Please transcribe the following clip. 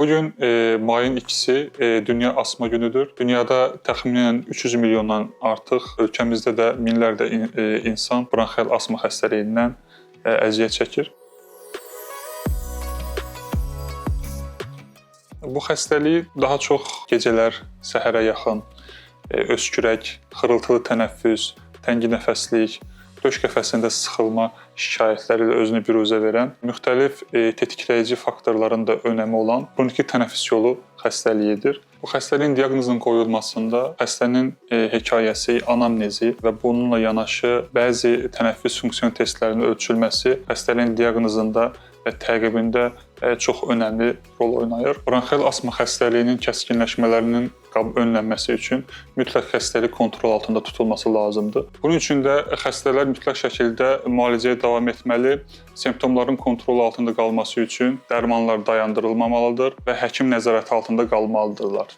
Bugün mayın 2-si Dünya Asma Günüdür. Dünyada təxminən 300 milyondan artıq, ölkəmizdə də minlərlə insan bronxial asma xəstəliyindən əziyyət çəkir. Bu xəstəlik daha çox gecələr səhərə yaxın öskürək, xırıltılı tənəffüs, təngi nəfəslik, döş qəfəsində sıxılma şikayətləri ilə özünü büruzə verən, müxtəlif tetikləyici faktorların da önəmi olan xroniki tənəffüs yolu xəstəliyidir. Bu xəstəliyin diaqnozunun qoyulmasında xəstənin hekayəsi, anamnezi və bununla yanaşı bəzi tənəffüs funksiyon testlərinin ölçülməsi xəstəliyin diaqnozunda və təqibində çox önəmli rol oynayır. Bronxial asma xəstəliyinin kəskinləşmələrinin önlənməsi üçün mütləq xəstəlik kontrol altında tutulması lazımdır. Bunun üçün də xəstələr mütləq şəkildə müalicəyə davam etməli, simptomların kontrol altında qalması üçün dərmanlar dayandırılmamalıdır və həkim nəzarəti altında qalmalıdırlar.